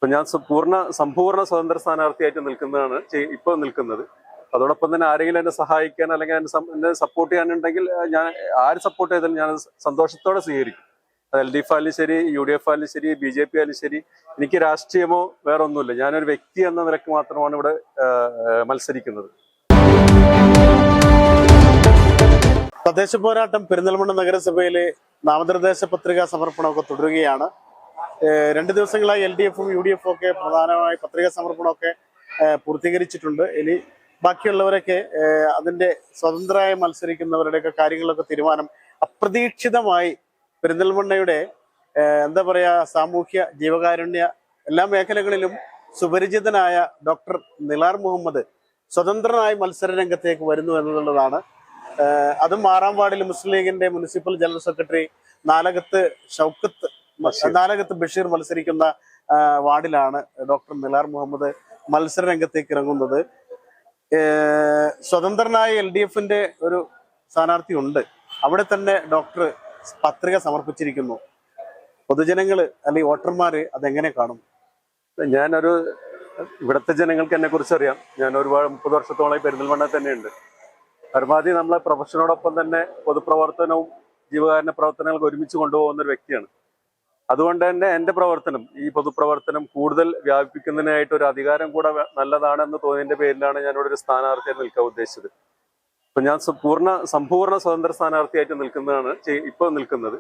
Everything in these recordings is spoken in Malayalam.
ഇപ്പൊ ഞാൻ സമ്പൂർണ്ണ സ്വതന്ത്ര സ്ഥാനാർത്ഥിയായിട്ട് നിൽക്കുന്നതാണ് ഇപ്പൊ നിൽക്കുന്നത്. അതോടൊപ്പം തന്നെ ആരെങ്കിലും എന്നെ സഹായിക്കാൻ അല്ലെങ്കിൽ എന്നെ സപ്പോർട്ട് ചെയ്യാനുണ്ടെങ്കിൽ ഞാൻ ആര് സപ്പോർട്ട് ചെയ്താലും ഞാൻ സന്തോഷത്തോടെ സ്വീകരിക്കും. അത് LDF ആയാലും ശരി, UDF ആയാലും ശരി, BJP ആയാലും ശരി. എനിക്ക് രാഷ്ട്രീയമോ വേറെ ഒന്നുമില്ല. ഞാനൊരു വ്യക്തി എന്ന നിലക്ക് മാത്രമാണ് ഇവിടെ മത്സരിക്കുന്നത്. തദ്ദേശ പോരാട്ടം പെരിന്തൽമണ്ണ നഗരസഭയിലെ നാമനിർദ്ദേശ പത്രികാ സമർപ്പണമൊക്കെ തുടരുകയാണ്. 2 ദിവസങ്ങളായി LDF-ഉം UDF-ഉം ഒക്കെ പ്രധാനമായി പത്രികാ സമർപ്പണമൊക്കെ പൂർത്തീകരിച്ചിട്ടുണ്ട്. ഇനി ബാക്കിയുള്ളവരൊക്കെ അതിന്റെ സ്വതന്ത്രമായി മത്സരിക്കുന്നവരുടെയൊക്കെ കാര്യങ്ങളൊക്കെ തീരുമാനം അപ്രതീക്ഷിതമായി പെരിന്തൽമണ്ണയുടെ എന്താ പറയാ സാമൂഹ്യ ജീവകാരുണ്യ എല്ലാ മേഖലകളിലും സുപരിചിതനായ ഡോക്ടർ നിലാർ മുഹമ്മദ് സ്വതന്ത്രനായി മത്സര രംഗത്തേക്ക് വരുന്നു എന്നുള്ളതാണ്. അതും 6-ാം വാർഡിൽ മുസ്ലിം ലീഗിന്റെ municipal general secretary Nalakath Basheer മത്സരിക്കുന്ന വാർഡിലാണ് ഡോക്ടർ നിലാർ മുഹമ്മദ് മത്സര രംഗത്തേക്ക് ഇറങ്ങുന്നത്. സ്വതന്ത്രനായ LDF-ന്റെ ഒരു സ്ഥാനാർത്ഥി ഉണ്ട്. അവിടെ തന്നെ ഡോക്ടർ പത്രിക സമർപ്പിച്ചിരിക്കുന്നു. പൊതുജനങ്ങള് അല്ലെങ്കിൽ വോട്ടർമാര് അതെങ്ങനെ കാണും? ഇവിടുത്തെ ജനങ്ങൾക്ക് എന്നെ കുറിച്ച് അറിയാം. ഞാൻ ഒരുപാട് 30 വർഷത്തോളം പെരിന്തൽമണ്ണ തന്നെയുണ്ട്. പരമാവധി നമ്മളെ പ്രൊഫഷനോടൊപ്പം തന്നെ പൊതുപ്രവർത്തനവും ജീവകാരുണ്യ പ്രവർത്തനങ്ങൾക്ക് ഒരുമിച്ച് കൊണ്ടുപോകുന്ന ഒരു വ്യക്തിയാണ്. അതുകൊണ്ട് തന്നെ എന്റെ പ്രവർത്തനം, ഈ പൊതുപ്രവർത്തനം കൂടുതൽ വ്യാപിപ്പിക്കുന്നതിനായിട്ട് ഒരു അധികാരം കൂടെ നല്ലതാണെന്ന് തോന്നിയതിന്റെ പേരിലാണ് ഞാനിവിടെ ഒരു സ്ഥാനാർത്ഥിയായി നിൽക്കാൻ ഉദ്ദേശിച്ചത്. ഇപ്പൊ ഞാൻ സമ്പൂർണ്ണ സ്വതന്ത്ര സ്ഥാനാർത്ഥിയായിട്ട് നിൽക്കുന്നതാണ് ഇപ്പൊ നിൽക്കുന്നത്.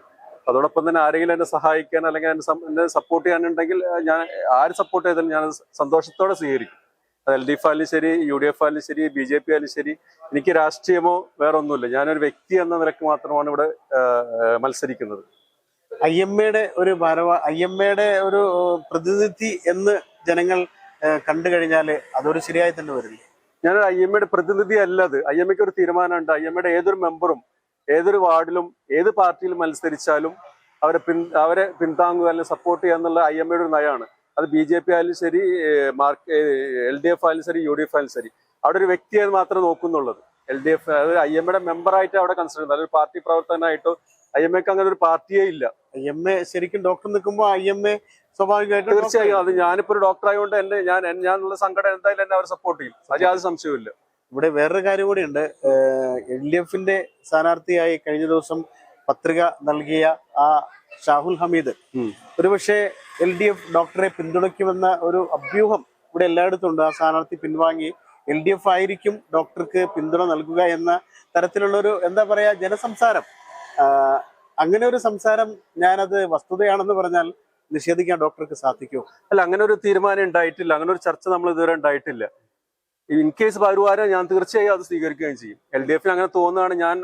അതോടൊപ്പം തന്നെ ആരെങ്കിലും എന്നെ സഹായിക്കാൻ അല്ലെങ്കിൽ എന്നെ സപ്പോർട്ട് ചെയ്യാനുണ്ടെങ്കിൽ ഞാൻ ആര് സപ്പോർട്ട് ചെയ്താലും ഞാൻ സന്തോഷത്തോടെ സ്വീകരിക്കും. അത് LDF ആയാലും ശരി, UDF ആയാലും ശരി, BJP ആയാലും ശരി. എനിക്ക് രാഷ്ട്രീയമോ വേറെ ഒന്നുമില്ല. ഞാനൊരു വ്യക്തി എന്ന നിലക്ക് മാത്രമാണ് ഇവിടെ മത്സരിക്കുന്നത്. IMA-യുടെ ഒരു പ്രതിനിധി എന്ന് ജനങ്ങൾ കണ്ടു കഴിഞ്ഞാല് അതൊരു ശരിയായി തന്നെ വരില്ല. ഞാനൊരു IMA-യുടെ പ്രതിനിധി അല്ലത്. IMA-ക്ക് ഒരു തീരുമാനമുണ്ട്. IMA-യുടെ ഏതൊരു മെമ്പറും ഏതൊരു വാർഡിലും ഏത് പാർട്ടിയിൽ മത്സരിച്ചാലും അവരെ പിന്താങ്ങുക അല്ലെങ്കിൽ സപ്പോർട്ട് ചെയ്യുക എന്നുള്ള IMA-യുടെ ഒരു നയമാണ്. അത് BJP ആയാലും ശരി, LDF ആയാലും ശരി, UDF ആയാലും ശരി. അവിടെ ഒരു വ്യക്തിയെ മാത്രമേ നോക്കുന്നുള്ളത്. LDF അത് IMA-യുടെ മെമ്പറായിട്ട് അവിടെ കൺസിഡർ ചെയ്യുന്നത്. അതൊരു പാർട്ടി പ്രവർത്തകനായിട്ടോ IMA-ക്ക് അങ്ങനെ ഒരു പാർട്ടിയേ ഇല്ല. IMA ശരിക്കും ഡോക്ടർ നിൽക്കുമ്പോൾ IMA സ്വാഭാവികമായിട്ടും തീർച്ചയായും അത് ഞാനിപ്പോ ഒരു ഡോക്ടർ ആയതുകൊണ്ട് ഞാനുള്ള സംഘടന എന്തായാലും എന്നെ അവർ സപ്പോർട്ട് ചെയ്യും. അത് യാതൊരു സംശയവുമില്ല. ഇവിടെ വേറൊരു കാര്യം കൂടിയുണ്ട്. LDF-ന്റെ സ്ഥാനാർത്ഥിയായി കഴിഞ്ഞ ദിവസം പത്രിക നൽകിയ ആ ഷാഹുൽ ഹമീദ് ഒരുപക്ഷെ LDF ഡോക്ടറെ പിന്തുണയ്ക്കുമെന്ന ഒരു അഭ്യൂഹം ഇവിടെ എല്ലായിടത്തും ഉണ്ട്. ആ സ്ഥാനാർത്ഥി പിൻവാങ്ങി LDF ആയിരിക്കും ഡോക്ടർക്ക് പിന്തുണ നൽകുക എന്ന തരത്തിലുള്ള ഒരു എന്താ പറയാ ജനസംസാരം. അങ്ങനെ ഒരു സംസാരം ഞാനത് വസ്തുതയാണെന്ന് പറഞ്ഞാൽ നിഷേധിക്കാൻ ഡോക്ടർക്ക് സാധിക്കുമോ? അല്ല, അങ്ങനെ ഒരു തീരുമാനം ഉണ്ടായിട്ടില്ല. അങ്ങനെ ഒരു ചർച്ച നമ്മൾ ഇതുവരെ ഉണ്ടായിട്ടില്ല. ഇൻ കേസ് വരുവാരെ ഞാൻ തീർച്ചയായും അത് സ്വീകരിക്കുകയും ചെയ്യും. LDF-ന് അങ്ങനെ തോന്നുകയാണ് ഞാൻ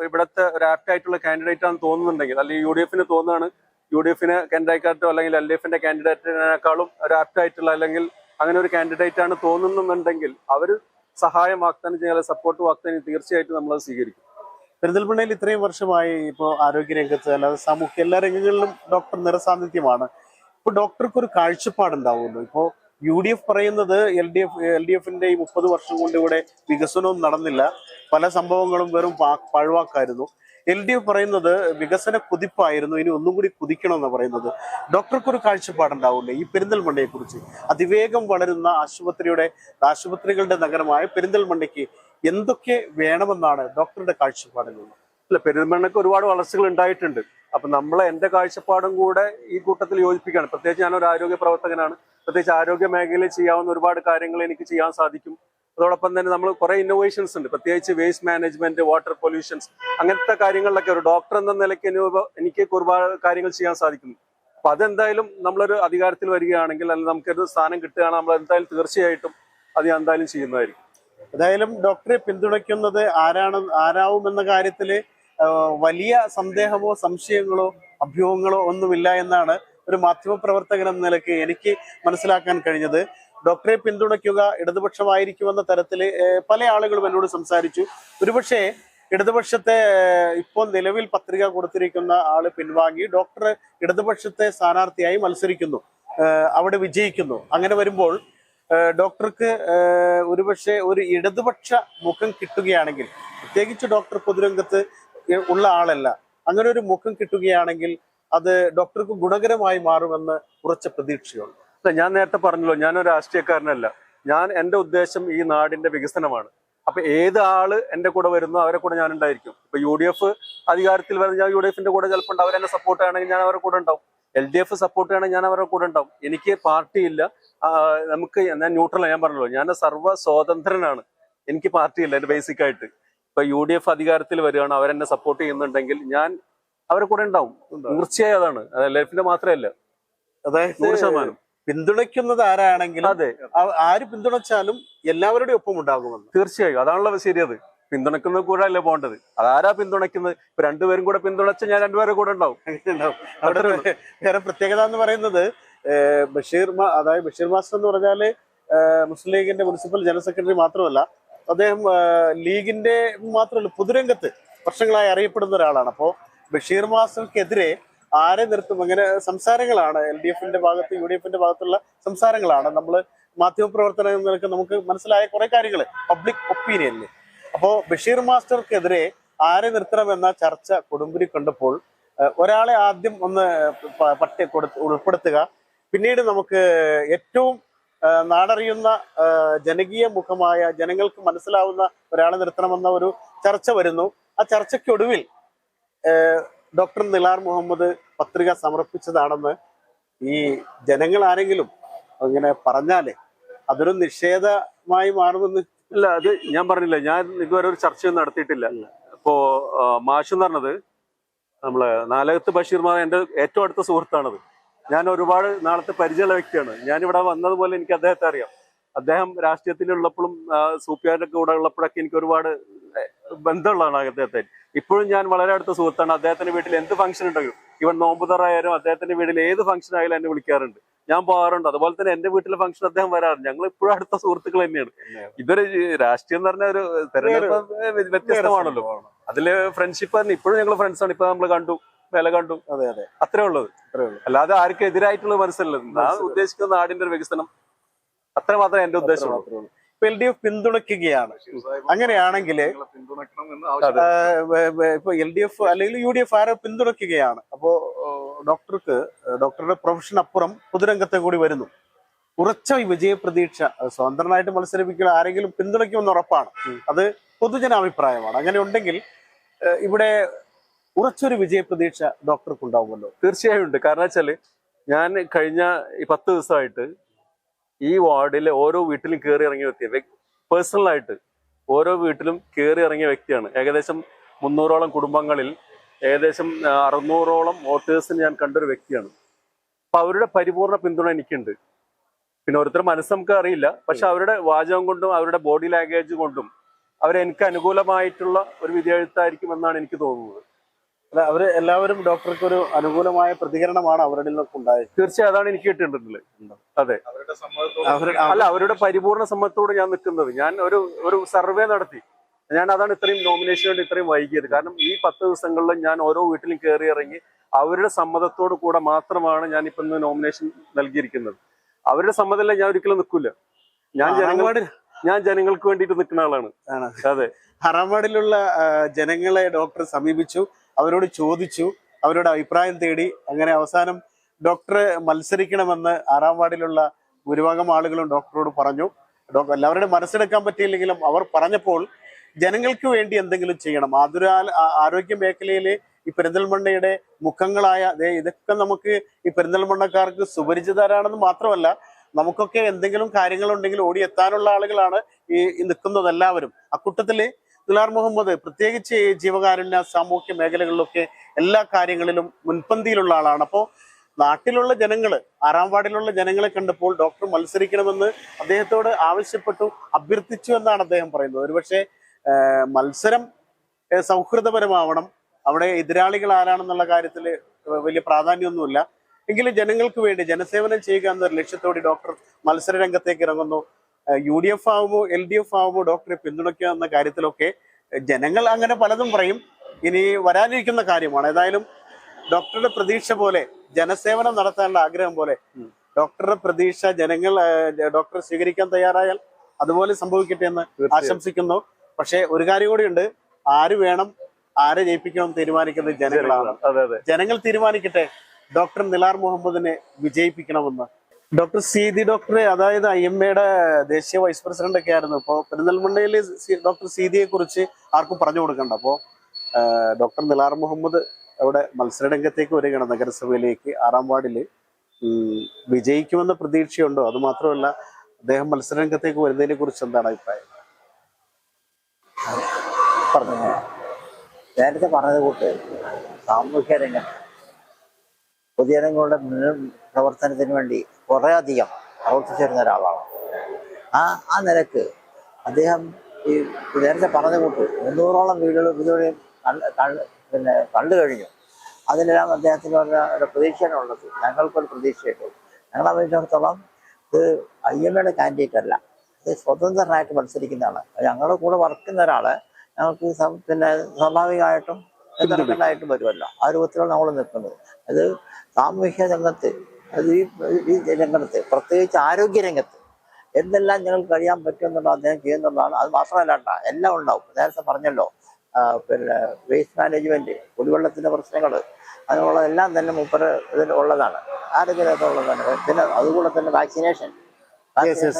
ഇവിടുത്തെ ഒരു ആപ്റ്റ് ആയിട്ടുള്ള കാൻഡിഡേറ്റ് ആണെന്ന് തോന്നുന്നുണ്ടെങ്കിൽ, അല്ലെങ്കിൽ UDF-ന് തോന്നുകയാണ് UDF-ന് കാൻഡിഡേറ്റോ അല്ലെങ്കിൽ LDF-ന്റെ കാൻഡിഡേറ്റിനേക്കാളും ഒരു ആപ്റ്റ് ആയിട്ടുള്ള അല്ലെങ്കിൽ അങ്ങനെ ഒരു കാൻഡിഡേറ്റ് ആണ് തോന്നുന്നുണ്ടെങ്കിൽ അവർ സഹായം വാഗ്ദാനം ചെയ്യാൻ, സപ്പോർട്ട് വാഗ്ദാനം തീർച്ചയായിട്ടും നമ്മളത് സ്വീകരിക്കും. പെരിന്തൽമണ്ണയിൽ ഇത്രയും വർഷമായി ഇപ്പോൾ ആരോഗ്യരംഗത്ത് അല്ലാതെ സാമൂഹ്യ എല്ലാ രംഗങ്ങളിലും ഡോക്ടർ നിറസാന്നിധ്യമാണ്. ഇപ്പൊ ഡോക്ടർക്ക് ഒരു കാഴ്ചപ്പാടുണ്ടാവുമല്ലോ. ഇപ്പോ UDF പറയുന്നത് LDF-ന്റെ ഈ 30 വർഷം കൊണ്ട് ഇവിടെ വികസനവും നടന്നില്ല, പല സംഭവങ്ങളും വെറും പാഴ്വാക്കായിരുന്നു. LDF പറയുന്നത് വികസന കുതിപ്പായിരുന്നു, ഇനി ഒന്നും കൂടി കുതിക്കണമെന്ന് പറയുന്നത്. ഡോക്ടർക്കൊരു കാഴ്ചപ്പാടുണ്ടാവില്ലേ ഈ പെരിന്തൽമണ്ണയെ കുറിച്ച്? അതിവേഗം വളരുന്ന ആശുപത്രികളുടെ നഗരമായ പെരിന്തൽമണ്ണയ്ക്ക് എന്തൊക്കെ വേണമെന്നാണ് ഡോക്ടറുടെ കാഴ്ചപ്പാടിലുള്ളത്? അല്ല, പെരിന്തൽമണ്ണയ്ക്ക് ഒരുപാട് വളർച്ചകൾ ഉണ്ടായിട്ടുണ്ട്. അപ്പൊ എന്റെ കാഴ്ചപ്പാടും കൂടെ ഈ കൂട്ടത്തിൽ യോജിപ്പിക്കുകയാണ്. പ്രത്യേകിച്ച് ഞാനൊരു ആരോഗ്യ പ്രവർത്തകനാണ്. പ്രത്യേകിച്ച് ആരോഗ്യ മേഖലയിൽ ചെയ്യാവുന്ന ഒരുപാട് കാര്യങ്ങൾ എനിക്ക് ചെയ്യാൻ സാധിക്കും. അതോടൊപ്പം തന്നെ നമ്മൾ കുറെ ഇന്നോവേഷൻസ് ഉണ്ട്. പ്രത്യേകിച്ച് വേസ്റ്റ് മാനേജ്മെന്റ്, വാട്ടർ പൊല്യൂഷൻസ്, അങ്ങനത്തെ കാര്യങ്ങളിലൊക്കെ ഒരു ഡോക്ടർ എന്ന നിലയ്ക്ക് എനിക്ക് ഒരുപാട് കാര്യങ്ങൾ ചെയ്യാൻ സാധിക്കുന്നു. അപ്പൊ അതെന്തായാലും നമ്മളൊരു അധികാരത്തിൽ വരികയാണെങ്കിൽ അല്ലെങ്കിൽ നമുക്കൊരു സ്ഥാനം കിട്ടുകയാണെങ്കിൽ നമ്മൾ എന്തായാലും തീർച്ചയായിട്ടും അത് ഞാൻ എന്തായാലും ചെയ്യുന്നതായിരിക്കും. ഏതായാലും ഡോക്ടറെ പിന്തുണയ്ക്കുന്നത് ആരാവുമെന്ന കാര്യത്തില് വലിയ സന്ദേഹമോ സംശയങ്ങളോ അഭ്യൂഹങ്ങളോ ഒന്നുമില്ല എന്നാണ് ഒരു മാധ്യമപ്രവർത്തകൻ എന്ന നിലയ്ക്ക് എനിക്ക് മനസ്സിലാക്കാൻ കഴിഞ്ഞത്. ഡോക്ടറെ പിന്തുണയ്ക്കുക ഇടതുപക്ഷമായിരിക്കുമെന്ന തരത്തില് പല ആളുകളും എന്നോട് സംസാരിച്ചു. ഒരുപക്ഷെ ഇടതുപക്ഷത്തെ ഇപ്പോൾ നിലവിൽ പത്രിക കൊടുത്തിരിക്കുന്ന ആള് പിൻവാങ്ങി ഡോക്ടർ ഇടതുപക്ഷത്തെ സ്ഥാനാർത്ഥിയായി മത്സരിക്കുന്നു, അവിടെ വിജയിക്കുന്നു. അങ്ങനെ വരുമ്പോൾ ഡോക്ടർക്ക് ഒരുപക്ഷെ ഒരു ഇടതുപക്ഷ മുഖം കിട്ടുകയാണെങ്കിൽ, പ്രത്യേകിച്ച് ഡോക്ടർ പൊതുരംഗത്ത് ഉള്ള ആളല്ല, അങ്ങനെ ഒരു മുഖം കിട്ടുകയാണെങ്കിൽ അത് ഡോക്ടർക്ക് ഗുണകരമായി മാറുമെന്ന് ഉറച്ച പ്രതീക്ഷയുണ്ട്. അല്ല, ഞാൻ നേരത്തെ പറഞ്ഞല്ലോ, ഞാനൊരു രാഷ്ട്രീയക്കാരനല്ല. എന്റെ ഉദ്ദേശം ഈ നാടിന്റെ വികസനമാണ്. അപ്പൊ ഏത് ആള് എന്റെ കൂടെ വരുന്നോ അവരെ കൂടെ ഞാൻ ഉണ്ടായിരിക്കും. ഇപ്പൊ UDF അധികാരത്തിൽ വരുന്ന ഞാൻ UDF കൂടെ ചിലപ്പോൾ അവരെന്നെ സപ്പോർട്ട് ചെയ്യണമെങ്കിൽ ഞാൻ അവരുടെ കൂടെ ഉണ്ടാവും. LDF സപ്പോർട്ട് ചെയ്യണമെങ്കിൽ ഞാൻ അവരുടെ കൂടെ ഉണ്ടാവും. എനിക്ക് പാർട്ടിയില്ല. നമുക്ക് ഞാൻ ന്യൂട്രലാണ്. ഞാൻ പറഞ്ഞല്ലോ, ഞാൻ സർവ്വ സ്വതന്ത്രനാണ്. എനിക്ക് പാർട്ടിയില്ല. എന്റെ ബേസിക് ആയിട്ട് ഇപ്പൊ UDF അധികാരത്തിൽ വരികയാണ്, അവരെന്നെ സപ്പോർട്ട് ചെയ്യുന്നുണ്ടെങ്കിൽ ഞാൻ അവരെ കൂടെ ഉണ്ടാവും. തീർച്ചയായും അതാണ്. LDF മാത്രമല്ല, അതായത് 100%. പിന്തുണയ്ക്കുന്നത് ആരാണെങ്കിലും അതെ, ആര് പിന്തുണച്ചാലും എല്ലാവരുടെയും ഒപ്പം ഉണ്ടാകുമെന്ന്. തീർച്ചയായും അതാണല്ലോ ശരിയത്. പിന്തുണക്കുന്ന കൂടെ അല്ലേ പോകേണ്ടത്. അതാരാ പിന്തുണയ്ക്കുന്നത്? ഇപ്പൊ രണ്ടുപേരും കൂടെ പിന്തുണച്ച ഞാൻ രണ്ടുപേരും കൂടെ ഉണ്ടാവും. അവിടെ വേറെ പ്രത്യേകത എന്ന് പറയുന്നത് അതായത് ബഷീർ മാസ്റ്റർ എന്ന് പറഞ്ഞാല് മുസ്ലിം ലീഗിന്റെ മുനിസിപ്പൽ ജനറൽ സെക്രട്ടറി മാത്രമല്ല, അദ്ദേഹം ലീഗിന്റെ മാത്രമല്ല പൊതുരംഗത്ത് വർഷങ്ങളായി അറിയപ്പെടുന്ന ഒരാളാണ്. അപ്പോൾ ബഷീർ മാസ്റ്റർക്കെതിരെ ആരെ നിർത്തും അങ്ങനെ സംസാരങ്ങളാണ് LDF ഭാഗത്ത് UDF ഭാഗത്തുള്ള സംസാരങ്ങളാണ് നമ്മൾ മാധ്യമപ്രവർത്തനം നിലക്ക് നമുക്ക് മനസ്സിലായ കുറെ കാര്യങ്ങൾ പബ്ലിക് ഒപ്പീനിയനിൽ. അപ്പോ ബഷീർ മാസ്റ്റർക്കെതിരെ ആരെ നിർത്തണമെന്ന ചർച്ച കൊടുമ്പിരി കണ്ടപ്പോൾ ഒരാളെ ആദ്യം ഒന്ന് ഉൾപ്പെടുത്തുക, പിന്നീട് നമുക്ക് ഏറ്റവും നാടറിയുന്ന ജനകീയ മുഖമായ ജനങ്ങൾക്ക് മനസ്സിലാവുന്ന ഒരാളെ നിർത്തണമെന്ന ഒരു ചർച്ച വരുന്നു. ആ ചർച്ചയ്ക്കൊടുവിൽ ഡോക്ടർ നിലാർ മുഹമ്മദ് പത്രിക സമർപ്പിച്ചതാണെന്ന് ഈ ജനങ്ങൾ ആരെങ്കിലും അങ്ങനെ പറഞ്ഞാലേ അതൊരു നിഷേധമായി മാറുമെന്ന്. ഇല്ല, അത് ഞാൻ പറഞ്ഞില്ല. ഞാൻ ഇതുവരെ ഒരു ചർച്ചയൊന്നും നടത്തിയിട്ടില്ല. ഇപ്പോ മാഷ് എന്ന് പറഞ്ഞത് നമ്മളെ നാലകത്ത് ബഷീർ മാഷ് എന്റെ ഏറ്റവും അടുത്ത സുഹൃത്താണത്. ഞാൻ ഒരുപാട് നാളത്തെ പരിചയമുള്ള വ്യക്തിയാണ്. ഞാനിവിടെ വന്നതുപോലെ എനിക്ക് അദ്ദേഹത്തെ അറിയാം. അദ്ദേഹം രാഷ്ട്രീയത്തിലുള്ളപ്പോഴും സൂപ്പിയാരുടെ കൂടെ ഉള്ളപ്പോഴൊക്കെ എനിക്ക് ഒരുപാട് ബന്ധമുള്ളതാണ് അദ്ദേഹത്തെ. ഇപ്പോഴും ഞാൻ വളരെ അടുത്ത സുഹൃത്താണ്. അദ്ദേഹത്തിന്റെ വീട്ടിൽ എന്ത് ഫംഗ്ഷൻ ഉണ്ടെങ്കിലും, ഇവൻ നോമ്പുതറായാലും അദ്ദേഹത്തിന്റെ വീട്ടിൽ ഏത് ഫംഗ്ഷൻ ആയാലും എന്നെ വിളിക്കാറുണ്ട്. ഞാൻ പോകാറുണ്ട്. അതുപോലെ തന്നെ എന്റെ വീട്ടിലെ ഫംഗ്ഷൻ അദ്ദേഹം വരാറുണ്ട്. ഞങ്ങൾ ഇപ്പോഴും അടുത്ത സുഹൃത്തുക്കൾ തന്നെയാണ്. ഇതൊരു രാഷ്ട്രീയം എന്ന് പറഞ്ഞ ഒരു തെരഞ്ഞെടുപ്പ് വ്യത്യസ്തമാണല്ലോ. അതില് ഫ്രണ്ട്ഷിപ്പ് തന്നെ. ഇപ്പോഴും ഞങ്ങൾ ഫ്രണ്ട്സാണ്. ഇപ്പൊ നമ്മൾ കണ്ടു, വില കണ്ടു. അതെ അതെ, അത്രേ ഉള്ളത്. അല്ലാതെ ആർക്കും എതിരായിട്ടുള്ളത് മനസ്സിലല്ലോ. ഞാൻ ഉദ്ദേശിക്കുന്ന നാടിന്റെ ഒരു വികസനം, അത്ര മാത്രമേ എന്റെ ഉദ്ദേശമുള്ളൂ. LDF പിന്തുണയ്ക്കുകയാണ്. അങ്ങനെയാണെങ്കിൽ ഇപ്പൊ LDF അല്ലെങ്കിൽ UDF ആരോ പിന്തുണയ്ക്കുകയാണ്. അപ്പോ ഡോക്ടറുടെ പ്രൊഫഷൻ അപ്പുറം പൊതുരംഗത്തെ കൂടി വരുന്നു. ഉറച്ച വിജയപ്രതീക്ഷ, സ്വതന്ത്രനായിട്ട് മത്സരിപ്പിക്കുക ആരെങ്കിലും പിന്തുണയ്ക്കുമെന്ന് ഉറപ്പാണ്. അത് പൊതുജനാഭിപ്രായമാണ്. അങ്ങനെ ഉണ്ടെങ്കിൽ ഇവിടെ ഉറച്ചൊരു വിജയപ്രതീക്ഷ ഡോക്ടർക്ക് ഉണ്ടാവുമല്ലോ. തീർച്ചയായും ഉണ്ട്. കാരണം വെച്ചാല് ഞാൻ കഴിഞ്ഞ 10 ദിവസമായിട്ട് ഈ വാർഡിലെ ഓരോ വീട്ടിലും കയറി ഇറങ്ങിയ വ്യക്തി, പേഴ്സണലായിട്ട് ഓരോ വീട്ടിലും കയറി ഇറങ്ങിയ വ്യക്തിയാണ്. ഏകദേശം 300ഓളം കുടുംബങ്ങളിൽ ഏകദേശം 600ഓളം വോട്ടേഴ്സിന് ഞാൻ കണ്ടൊരു വ്യക്തിയാണ്. അപ്പൊ അവരുടെ പരിപൂർണ പിന്തുണ എനിക്കുണ്ട്. പിന്നെ ഓരോരുത്തർ മനസ്സ് നമുക്ക് അറിയില്ല. പക്ഷെ അവരുടെ വാചകം കൊണ്ടും അവരുടെ ബോഡി ലാംഗ്വേജ് കൊണ്ടും അവരെനിക്ക് അനുകൂലമായിട്ടുള്ള ഒരു വിധിയെഴുത്തായിരിക്കും എന്നാണ് എനിക്ക് തോന്നുന്നത്. അവര് എല്ലാവരും ഡോക്ടർക്ക് ഒരു അനുകൂലമായ പ്രതികരണമാണ് അവരുടെ നിന്നൊക്കെ ഉണ്ടായത്. തീർച്ചയായും അതാണ് എനിക്ക് കിട്ടിയിട്ടുള്ളത്. അതെ, അല്ല, അവരുടെ പരിപൂർണ സമ്മതത്തോട് ഞാൻ നിൽക്കുന്നത്. ഞാൻ ഒരു സർവേ നടത്തി. അതാണ് ഇത്രയും നോമിനേഷന് വേണ്ടി ഇത്രയും വൈകിയത്. കാരണം ഈ 10 ദിവസങ്ങളിൽ ഞാൻ ഓരോ വീട്ടിലും കയറി ഇറങ്ങി അവരുടെ സമ്മതത്തോടു കൂടെ മാത്രമാണ് ഞാൻ ഇപ്പൊ ഇന്ന് നോമിനേഷൻ നൽകിയിരിക്കുന്നത്. അവരുടെ സമ്മതമല്ല ഞാൻ ഒരിക്കലും നിൽക്കില്ല. ഞാൻ ജനങ്ങൾക്ക് വേണ്ടിയിട്ട് നിൽക്കുന്ന ആളാണ്. അതെ, 6ാം വാർഡിലുള്ള ജനങ്ങളെ ഡോക്ടർ സമീപിച്ചു, അവരോട് ചോദിച്ചു, അവരുടെ അഭിപ്രായം തേടി. അങ്ങനെ അവസാനം ഡോക്ടറെ മത്സരിക്കണമെന്ന് 6ാം വാർഡിലുള്ള ഭൂരിഭാഗം ആളുകളും ഡോക്ടറോട് പറഞ്ഞു. എല്ലാവരുടെ മനസ്സെടുക്കാൻ പറ്റിയില്ലെങ്കിലും അവർ പറഞ്ഞപ്പോൾ ജനങ്ങൾക്ക് വേണ്ടി എന്തെങ്കിലും ചെയ്യണം. ആരോഗ്യ മേഖലയില് ഈ പെരിന്തൽമണ്ണയുടെ മുഖങ്ങളായ ഇതൊക്കെ നമുക്ക് ഈ പെരിന്തൽമണ്ണക്കാർക്ക് സുപരിചിതരാണെന്ന് മാത്രമല്ല, നമുക്കൊക്കെ എന്തെങ്കിലും കാര്യങ്ങളുണ്ടെങ്കിൽ ഓടിയെത്താനുള്ള ആളുകളാണ് ഈ നിൽക്കുന്നത് എല്ലാവരും. അക്കൂട്ടത്തില് നിലാർ മുഹമ്മദ് പ്രത്യേകിച്ച് ജീവകാരുണ്യ സാമൂഹ്യ മേഖലകളിലൊക്കെ എല്ലാ കാര്യങ്ങളിലും മുൻപന്തിയിലുള്ള ആളാണ്. അപ്പോൾ നാട്ടിലുള്ള ജനങ്ങള് 6ാം വാർഡിലുള്ള ജനങ്ങളെ കണ്ടപ്പോൾ ഡോക്ടർ മത്സരിക്കണമെന്ന് അദ്ദേഹത്തോട് ആവശ്യപ്പെട്ടു, അഭ്യർത്ഥിച്ചു എന്നാണ് അദ്ദേഹം പറയുന്നത്. ഒരുപക്ഷെ മത്സരം സൗഹൃദപരമാവണം, അവിടെ എതിരാളികൾ ആരാണെന്നുള്ള കാര്യത്തിൽ വലിയ പ്രാധാന്യമൊന്നുമില്ല. എങ്കിലും ജനങ്ങൾക്ക് വേണ്ടി ജനസേവനം ചെയ്യുക എന്നൊരു ലക്ഷ്യത്തോടെ ഡോക്ടർ മത്സര രംഗത്തേക്ക് ഇറങ്ങുന്നു. UDF ആവുമോ LDF ആവുമോ ഡോക്ടറെ പിന്തുണയ്ക്കുക എന്ന കാര്യത്തിലൊക്കെ ജനങ്ങൾ അങ്ങനെ പലതും പറയും. ഇനി വരാനിരിക്കുന്ന കാര്യമാണ്. ഏതായാലും ഡോക്ടറുടെ പ്രതീക്ഷ പോലെ, ജനസേവനം നടത്താനുള്ള ആഗ്രഹം പോലെ ഡോക്ടറുടെ പ്രതീക്ഷ ജനങ്ങൾ ഡോക്ടറെ സ്വീകരിക്കാൻ തയ്യാറായാൽ അതുപോലെ സംഭവിക്കട്ടെ എന്ന് ആശംസിക്കുന്നു. പക്ഷെ ഒരു കാര്യം കൂടിയുണ്ട്, ആര് വേണം ആരെ ജയിപ്പിക്കണം തീരുമാനിക്കുന്നത് ജനങ്ങളാണ്. ജനങ്ങൾ തീരുമാനിക്കട്ടെ ഡോക്ടർ നിലാർ മുഹമ്മദിനെ വിജയിപ്പിക്കണമെന്ന്. ഡോക്ടർ സീതി ഡോക്ടറെ, അതായത് IMA ദേശീയ വൈസ് പ്രസിഡന്റ് ഒക്കെ ആയിരുന്നു. ഇപ്പോൾ പെരിന്തൽമണ്ണയിൽ ഡോക്ടർ സീതിയെ കുറിച്ച് ആർക്കും പറഞ്ഞു കൊടുക്കണ്ട. അപ്പോൾ ഡോക്ടർ നിലാർ മുഹമ്മദ് അവിടെ മത്സരരംഗത്തേക്ക് വരികയാണ്. നഗരസഭയിലേക്ക് 6ാം വാർഡില് വിജയിക്കുമെന്ന പ്രതീക്ഷയുണ്ടോ? അത് മാത്രമല്ല, അദ്ദേഹം മത്സരരംഗത്തേക്ക് വരുന്നതിനെ കുറിച്ച് എന്താണ് അഭിപ്രായം? പറഞ്ഞു നേരത്തെ പറഞ്ഞത് കൂട്ട് സാമൂഹ്യ രംഗം പൊതുജനങ്ങളുടെ പ്രവർത്തനത്തിന് വേണ്ടി കുറേ അധികം പ്രവർത്തിച്ചിരുന്ന ഒരാളാണ്. ആ നിലക്ക് അദ്ദേഹം ഈ നേരത്തെ പറഞ്ഞ കൂട്ട് 300ഓളം വീടുകൾ ഇതുവരെ പിന്നെ കണ്ടു കഴിഞ്ഞു. അതിലെല്ലാം അദ്ദേഹത്തിന് ഒരു പ്രതീക്ഷയാണുള്ളത്. ഞങ്ങൾക്കൊരു പ്രതീക്ഷയുണ്ട്. ഞങ്ങളെ സംബന്ധിച്ചിടത്തോളം ഇത് IMA കാൻഡിഡേറ്റ് അല്ല, ഇത് സ്വതന്ത്രനായിട്ട് മത്സരിക്കുന്നതാണ്. ഞങ്ങളുടെ കൂടെ വർക്കുന്ന ഒരാള് ഞങ്ങൾക്ക് പിന്നെ സ്വാഭാവികമായിട്ടും എതിർക്കലായിട്ടും വരുമല്ലോ. ആ രൂപത്തിലാണ് നമ്മൾ നിൽക്കുന്നത്. അത് സാമൂഹ്യ രംഗത്ത്, അത് ഈ രംഗത്ത്, പ്രത്യേകിച്ച് ആരോഗ്യ രംഗത്ത് എന്തെല്ലാം ഞങ്ങൾക്ക് കഴിയാൻ പറ്റുമെന്നുള്ളത് അദ്ദേഹം ചെയ്യുന്നുള്ളതാണ്. അത് മാത്രമല്ല കേട്ടോ, എല്ലാം ഉണ്ടാവും. നേരത്തെ പറഞ്ഞല്ലോ, പിന്നെ വേസ്റ്റ് മാനേജ്മെന്റ്, കുടിവെള്ളത്തിന്റെ പ്രശ്നങ്ങൾ, അതിനുള്ളതെല്ലാം തന്നെ മൂപ്പര് ഇതിൽ ഉള്ളതാണ്. ആരോഗ്യമുള്ളതാണ്. പിന്നെ അതുകൂടെ തന്നെ വാക്സിനേഷൻ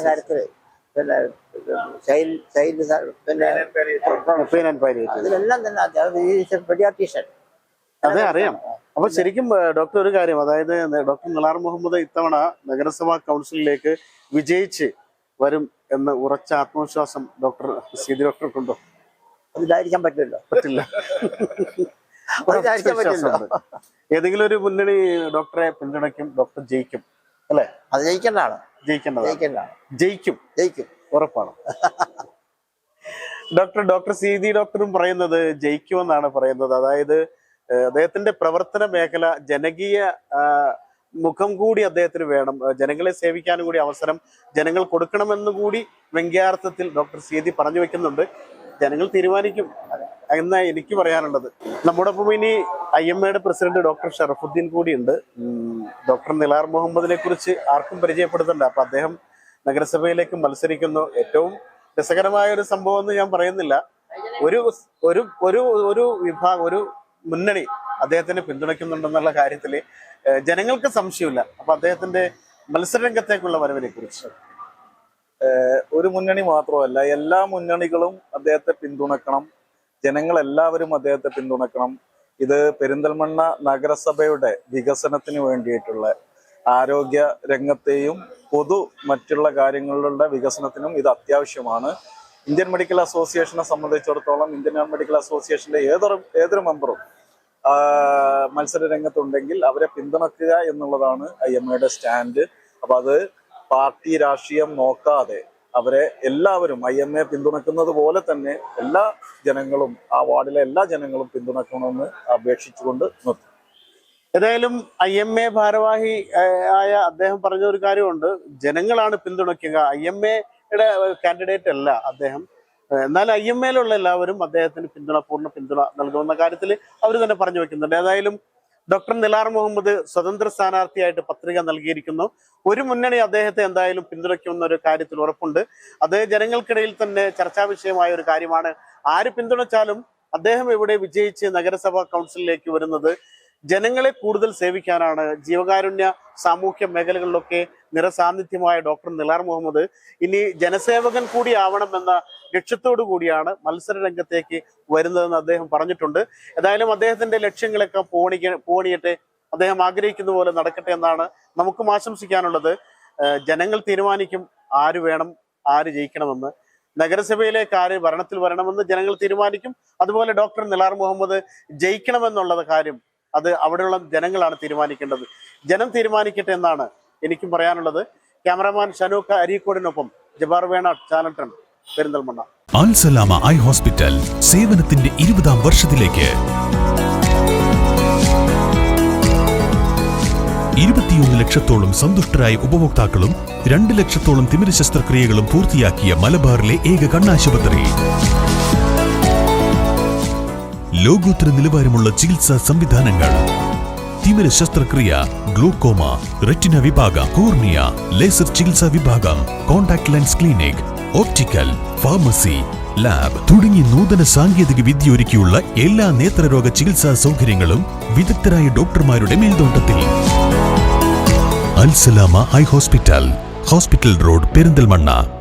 കാര്യത്തില്, പിന്നെ ഇതിലെല്ലാം തന്നെ പെഡിയാട്രീഷ്യൻ. അതെ, അറിയാം. അപ്പൊ ശരിക്കും ഡോക്ടർ ഒരു കാര്യം, അതായത് ഡോക്ടർ നിലാർ മുഹമ്മദ് ഇത്തവണ നഗരസഭാ കൗൺസിലിലേക്ക് വിജയിച്ച് വരും എന്ന് ഉറച്ച ആത്മവിശ്വാസം ഡോക്ടർ സീതി ഡോക്ടർക്കുണ്ടോ? അതിലായിരിക്കാൻ പറ്റില്ല. പറ്റില്ല. ഏതെങ്കിലും ഒരു മുന്നണി ഡോക്ടറെ പിന്തുണയ്ക്കും, ഡോക്ടർ ജയിക്കും അല്ലെ? അത് ജയിക്കേണ്ടതാണ്. ജയിക്കും ഉറപ്പാണ്. ഡോക്ടർ സീതി ഡോക്ടറും പറയുന്നത് ജയിക്കുമെന്നാണ് പറയുന്നത്. അതായത് അദ്ദേഹത്തിന്റെ പ്രവർത്തന മേഖല ജനകീയ മുഖം കൂടി അദ്ദേഹത്തിന് വേണം, ജനങ്ങളെ സേവിക്കാനും കൂടി അവസരം ജനങ്ങൾ കൊടുക്കണമെന്നും കൂടി വ്യംഗ്യാർത്ഥത്തിൽ ഡോക്ടർ സീതി പറഞ്ഞു വെക്കുന്നുണ്ട്. ജനങ്ങൾ തീരുമാനിക്കും എന്നാ എനിക്ക് പറയാനുള്ളത്. നമ്മോടൊപ്പം ഇനി IMA പ്രസിഡന്റ് ഡോക്ടർ ഷറഫുദ്ദീൻ കൂടിയുണ്ട്. ഡോക്ടർ നിലാർ മുഹമ്മദിനെ കുറിച്ച് ആർക്കും പരിചയപ്പെടുത്തണ്ട. അപ്പൊ അദ്ദേഹം നഗരസഭയിലേക്ക് മത്സരിക്കുന്നു. ഏറ്റവും രസകരമായ ഒരു സംഭവം എന്ന് ഞാൻ പറയുന്നില്ല, ഒരു വിഭാഗം, ഒരു മുന്നണി അദ്ദേഹത്തിന് പിന്തുണയ്ക്കുന്നുണ്ടെന്നുള്ള കാര്യത്തിൽ ജനങ്ങൾക്ക് സംശയമില്ല. അപ്പൊ അദ്ദേഹത്തിന്റെ മത്സരരംഗത്തേക്കുള്ള വരവിനെ കുറിച്ച് ഒരു മുന്നണി മാത്രമല്ല, എല്ലാ മുന്നണികളും അദ്ദേഹത്തെ പിന്തുണക്കണം. ജനങ്ങളെല്ലാവരും അദ്ദേഹത്തെ പിന്തുണക്കണം. ഇത് പെരിന്തൽമണ്ണ നഗരസഭയുടെ വികസനത്തിന് വേണ്ടിയിട്ടുള്ള ആരോഗ്യ രംഗത്തെയും മറ്റുള്ള കാര്യങ്ങളുടെ വികസനത്തിനും ഇത് അത്യാവശ്യമാണ്. ഇന്ത്യൻ മെഡിക്കൽ അസോസിയേഷനെ സംബന്ധിച്ചിടത്തോളം, ഇന്ത്യൻ മെഡിക്കൽ അസോസിയേഷന്റെ ഏതൊരു മെമ്പറും മത്സര രംഗത്തുണ്ടെങ്കിൽ അവരെ പിന്തുണക്കുക എന്നുള്ളതാണ് IMA സ്റ്റാൻഡ്. അപ്പൊ അത് പാർട്ടി രാഷ്ട്രീയം നോക്കാതെ അവരെ എല്ലാവരും IMA പിന്തുണക്കുന്നത് പോലെ തന്നെ എല്ലാ ജനങ്ങളും, ആ വാർഡിലെ എല്ലാ ജനങ്ങളും പിന്തുണക്കണമെന്ന് അപേക്ഷിച്ചുകൊണ്ട് നിർത്തും. ഏതായാലും IMA ഭാരവാഹി ആയ അദ്ദേഹം പറഞ്ഞ ഒരു കാര്യമുണ്ട്, ജനങ്ങളാണ് പിന്തുണയ്ക്കുക, IMA കാൻഡിഡേറ്റ് അല്ല അദ്ദേഹം. എന്നാൽ IMA എല്ലാവരും അദ്ദേഹത്തിന് പൂർണ്ണ പിന്തുണ നൽകുന്ന കാര്യത്തിൽ അവർ തന്നെ പറഞ്ഞു വെക്കുന്നുണ്ട്. ഏതായാലും ഡോക്ടർ നിലാർ മുഹമ്മദ് സ്വതന്ത്ര സ്ഥാനാർത്ഥിയായിട്ട് പത്രിക നൽകിയിരിക്കുന്നു. ഒരു മുന്നണി അദ്ദേഹത്തെ എന്തായാലും പിന്തുണയ്ക്കുന്ന ഒരു കാര്യത്തിൽ ഉറപ്പുണ്ട്. അത് ജനങ്ങൾക്കിടയിൽ തന്നെ ചർച്ചാ വിഷയമായ ഒരു കാര്യമാണ്. ആര് പിന്തുണച്ചാലും അദ്ദേഹം ഇവിടെ വിജയിച്ച് നഗരസഭാ കൗൺസിലിലേക്ക് വരുന്നത് ജനങ്ങളെ കൂടുതൽ സേവിക്കാനാണ്. ജീവകാരുണ്യ സാമൂഹ്യ മേഖലകളിലൊക്കെ നിറസാന്നിധ്യമായ ഡോക്ടർ നിലാർ മുഹമ്മദ് ഇനി ജനസേവകൻ കൂടി ആവണമെന്ന ലക്ഷ്യത്തോടു കൂടിയാണ് മത്സര രംഗത്തേക്ക് വരുന്നതെന്ന് അദ്ദേഹം പറഞ്ഞിട്ടുണ്ട്. ഏതായാലും അദ്ദേഹത്തിന്റെ ലക്ഷ്യങ്ങളൊക്കെ പോണിയട്ടെ, അദ്ദേഹം ആഗ്രഹിക്കുന്ന പോലെ നടക്കട്ടെ എന്നാണ് നമുക്കും ആശംസിക്കാനുള്ളത്. ജനങ്ങൾ തീരുമാനിക്കും ആര് വേണം, ആര് ജയിക്കണമെന്ന്. നഗരസഭയിലേക്ക് ആര് ഭരണത്തിൽ വരണമെന്ന് ജനങ്ങൾ തീരുമാനിക്കും. അതുപോലെ ഡോക്ടർ നിലാർ മുഹമ്മദ് ജയിക്കണമെന്നുള്ള കാര്യം അത് അവിടെയുള്ള ജനങ്ങളാണ് തീരുമാനിക്കേണ്ടത്. ജനം തീരുമാനിക്കട്ടെ എന്നാണ് എനിക്കും പറയാനുള്ളത്. ക്യാമറാമാൻ ഷനൂഖ അരീക്കോടിനൊപ്പം ജബാർ വേണ, ചാനൽ 10, പെരിന്തൽമണ്ണ. അൽ സലാമ ഐ ഹോസ്പിറ്റൽ സേവനത്തിന്റെ 20ാം വർഷത്തിലേക്ക്. 21 ലക്ഷത്തോളം സന്തുഷ്ടരായ ഉപഭോക്താക്കളും 2 ലക്ഷത്തോളം തിമിര ശസ്ത്രക്രിയകളും പൂർത്തിയാക്കിയ മലബാറിലെ ഏക കണ്ണാശുപത്രി. ലോകോത്തര നിലവാരമുള്ള ചികിത്സാ സംവിധാനങ്ങൾ, തിമിര ശസ്ത്രക്രിയ, ഗ്ലൂക്കോമ, റെറ്റിന വിഭാഗം, കോർണിയ, ലേസർ ചികിത്സാ വിഭാഗം, contact lens clinic, optical, pharmacy, lab തുടങ്ങിയ നൂതന സാങ്കേതിക വിദ്യ ഒരുക്കിയുള്ള എല്ലാ നേത്രരോഗ ചികിത്സാ സൗകര്യങ്ങളും വിദഗ്ധരായ ഡോക്ടർമാരുടെ മേൽനോട്ടത്തിൽ. Al Salama high hospital, hospital road, Perinthalmanna.